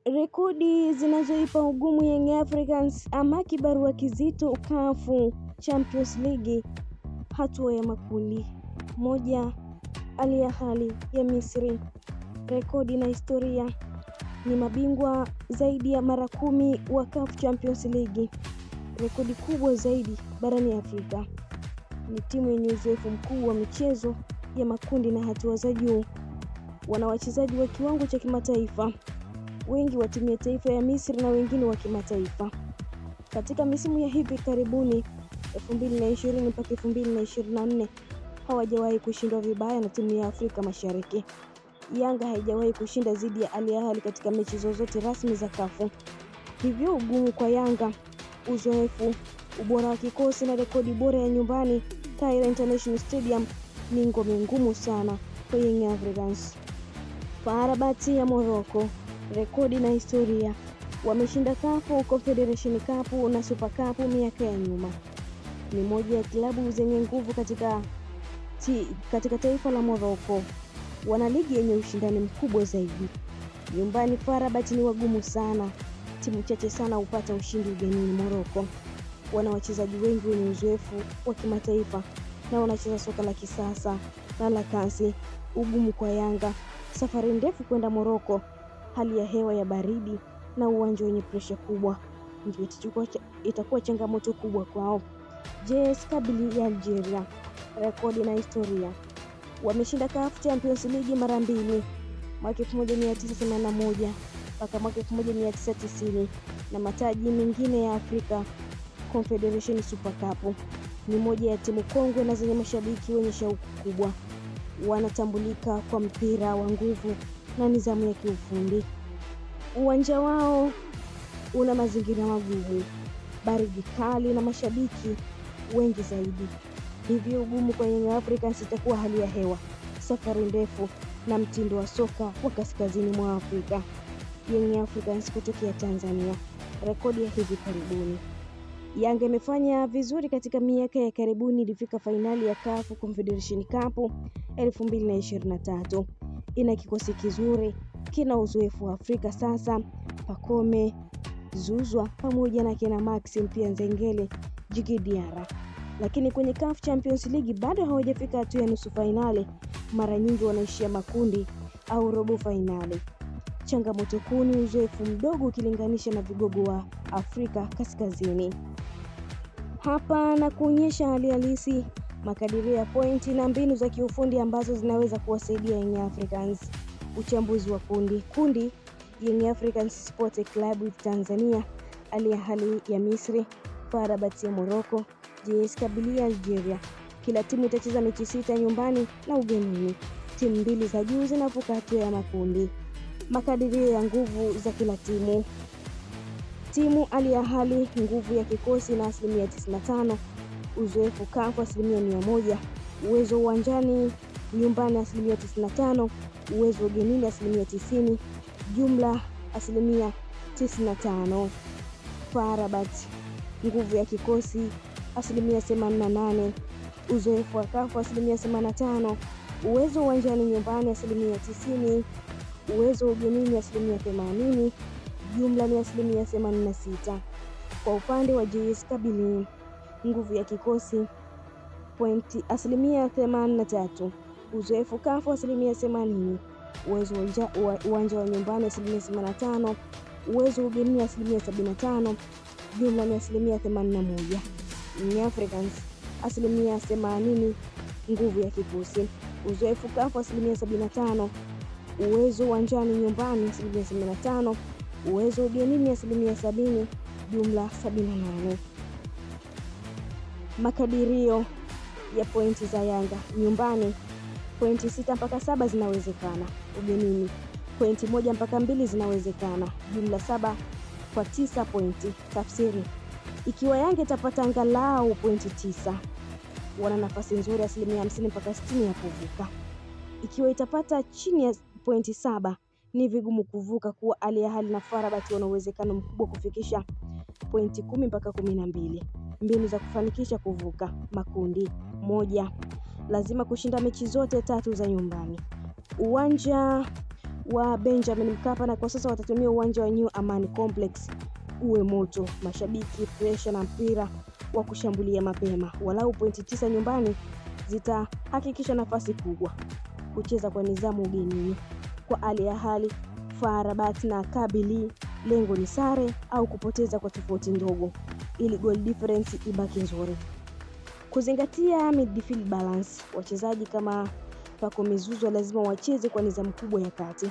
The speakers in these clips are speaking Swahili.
Rekodi zinazoipa ugumu Young Africans ama kibarua kizito CAF Champions League hatua ya makundi. Moja, Al Ahly ya Misri. Rekodi na historia, ni mabingwa zaidi ya mara 10 wa CAF Champions League, rekodi kubwa zaidi barani Afrika. Ni timu yenye uzoefu mkubwa wa michezo ya makundi na hatua za juu. Wana wachezaji wa kiwango cha kimataifa, wengi wa timu ya taifa ya Misri na wengine wa kimataifa. Katika misimu ya hivi karibuni 2020 mpaka 2024 hawajawahi kushindwa vibaya na timu ya Afrika Mashariki. Yanga haijawahi kushinda dhidi ya Al Ahly katika mechi zozote rasmi za CAF. Hivyo ugumu kwa Yanga, uzoefu, ubora wa kikosi na rekodi bora ya nyumbani Cairo International Stadium ni ngome ngumu sana kwa Young Africans. FAR Rabat ya Morocco, rekodi na historia, wameshinda CAF Confederation Cup na Super Cup miaka ya nyuma. Ni moja ya klabu zenye nguvu katika taifa la Morocco. Wana ligi yenye ushindani mkubwa zaidi. Nyumbani FAR Rabat ni wagumu sana. Timu chache sana hupata ushindi ugenini Morocco. Wana wachezaji wengi wenye uzoefu wa kimataifa na wanacheza soka la kisasa na la kasi. Ugumu kwa Yanga, safari ndefu kwenda Morocco, hali ya hewa ya baridi na uwanja wenye presha kubwa ndio itakuwa changamoto kubwa kwao. JS Kabylie ya Algeria, rekodi na historia, wameshinda CAF Champions League mara 2, mwaka 1981 mpaka mwaka 1990 na mataji mengine ya Afrika Confederation Super Cup. Ni moja ya timu kongwe na zenye mashabiki wenye shauku kubwa. Wanatambulika kwa mpira wa nguvu na nidhamu ya kiufundi. Uwanja wao una mazingira magumu, baridi kali na mashabiki wengi zaidi. Hivyo ugumu kwa Young Africans itakuwa hali ya hewa, safari ndefu na mtindo wa soka wa kaskazini mwa Afrika. Young Africans kutokea Tanzania, rekodi ya hivi karibuni. Yanga imefanya vizuri katika miaka ya karibuni, ilifika fainali ya CAF Confederation Cup 2023. Ina kikosi kizuri, kina uzoefu wa Afrika sasa, Pacome Zouzoua pamoja na kina Maxime pia Nzengeli, Djigui Diarra. Lakini kwenye CAF Champions League bado hawajafika hatua ya nusu fainali, mara nyingi wanaishia makundi au robo fainali. Changamoto kuu ni uzoefu mdogo ukilinganisha na vigogo wa Afrika Kaskazini. Hapa na kuonyesha hali halisi, makadirio ya pointi na mbinu za kiufundi ambazo zinaweza kuwasaidia Young Africans. Uchambuzi wa kundi Young Africans Sports Club Tanzania, Al Ahly ya Misri, FAR Rabat ya Morocco, JS Kabylie ya Algeria. Kila timu itacheza mechi 6 nyumbani na ugenini. Timu 2 za juu zinavuka hatua ya makundi. Makadirio ya nguvu za kila timu. Timu Al Ahly, nguvu ya kikosi na 95%, uzoefu CAF 100%, uwezo uwanjani nyumbani 95%, uwezo ugenini 90%, jumla 95%. FAR Rabat, nguvu ya kikosi 88%, uzoefu wa CAF 85%, uwezo uwanjani nyumbani 90%, uwezo ugenini 80%, jumla ni 86%. Kwa upande wa JS Kabylie, nguvu ya kikosi pointi 83%, uzoefu CAF 80%, uwezo uwanja wa nyumbani 85%, uwezo ugenini 75%, jumla ni 81%. Young Africans 80%, nguvu ya kikosi, uzoefu CAF 75%, uwezo uwanjani nyumbani 75%, uwezo ugenini 70%, jumla 78%. Makadirio ya pointi za Yanga: nyumbani pointi 6 mpaka 7 zinawezekana, ugenini pointi 1 mpaka 2 zinawezekana, jumla 7 kwa 9 pointi. Tafsiri: ikiwa Yanga itapata angalau pointi 9, wana nafasi nzuri 50% mpaka 60% ya kuvuka. Ikiwa itapata chini ya pointi 7, ni vigumu kuvuka. Kuwa Al Ahly na FAR Rabat wana uwezekano mkubwa kufikisha pointi 10 mpaka 12. Mbinu za kufanikisha kuvuka makundi: 1, lazima kushinda mechi zote 3 za nyumbani. Uwanja wa Benjamin Mkapa, na kwa sasa watatumia uwanja wa New Amani Complex uwe moto. Mashabiki, pressure na mpira wa kushambulia mapema. Walau pointi 9 nyumbani zitahakikisha nafasi kubwa. Kucheza kwa nidhamu ugenini. Kwa Al Ahly, FAR Rabat na Kabylie, lengo ni sare au kupoteza kwa tofauti ndogo ili goal difference ibaki nzuri. Kuzingatia midfield balance, wachezaji kama Pacome Zouzoua lazima wacheze kwa nidhamu kubwa ya kati.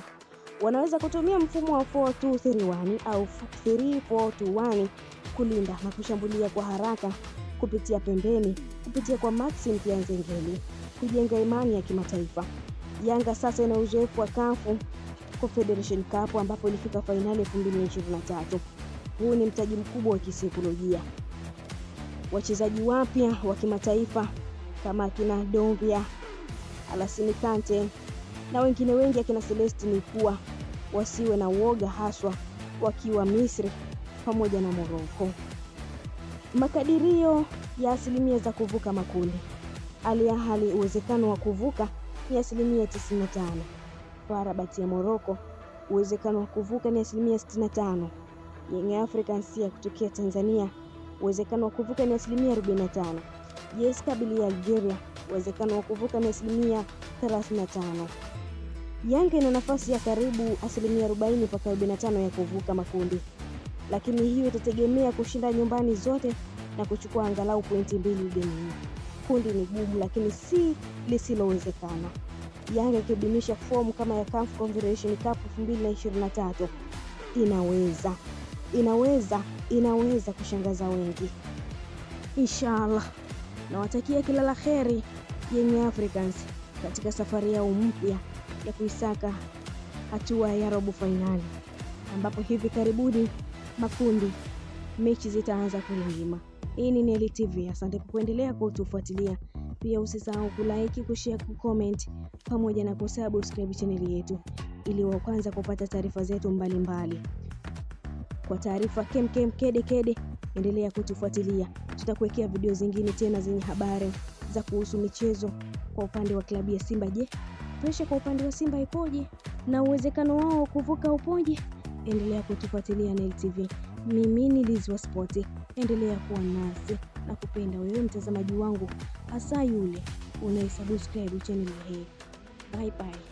Wanaweza kutumia mfumo wa 4-2-3-1 au 3-4-2-1 kulinda na kushambulia kwa haraka kupitia pembeni, kupitia kwa Maxim Nzengeli, kujenga imani ya kimataifa. Yanga sasa ina uzoefu wa CAF Confederation Cup ambapo ilifika fainali 2023. Huu ni mtaji mkubwa wa kisaikolojia. Wachezaji wapya wa kimataifa kama kina Dombia, Alassane Kante na wengine wengi akina Celestine Ikua wasiwe na uoga, haswa wakiwa Misri pamoja na Morocco. Makadirio ya asilimia za kuvuka makundi. Al Ahly uwezekano wa kuvuka ni 95%. FAR Rabat ya Morocco uwezekano wa kuvuka ni 65%. Young Africans ya kutokea Tanzania uwezekano wa kuvuka ni 45%. JS Kabylie ya Algeria uwezekano wa kuvuka ni 35%. Yanga ina nafasi ya karibu 40 mpaka 45 ya kuvuka makundi, lakini hiyo itategemea kushinda nyumbani zote na kuchukua angalau pointi 2 ugenini. Kundi ni gumu lakini si lisilowezekana. Yanga ikidumisha form kama ya CAF Confederation Cup 2023 inaweza kushangaza wengi. Inshallah. Nawatakia kila la kheri Young Africans katika safari yao mpya ya kuisaka hatua ya robo finali, ambapo hivi karibuni makundi mechi zitaanza kulindima. Hii ni Neli TV. Asante kwa kuendelea kutufuatilia. Pia usisahau kulike, kushare, kucomment pamoja na kusubscribe channel yetu ili wa kwanza kupata taarifa zetu mbalimbali. Kwa taarifa kede, endelea kutufuatilia. Tutakuwekea video zingine tena zenye habari za kuhusu michezo. Kwa upande wa klabu ya Simba, je, presha kwa upande wa Simba ipoje na uwezekano wao kuvuka upoje? Endelea kutufuatilia Neli TV. Mimi ni Liz wa Sport. Endelea kuwa nasi na kupenda wewe mtazamaji wangu, hasa yule unayesubscribe channel hii. Bye bye.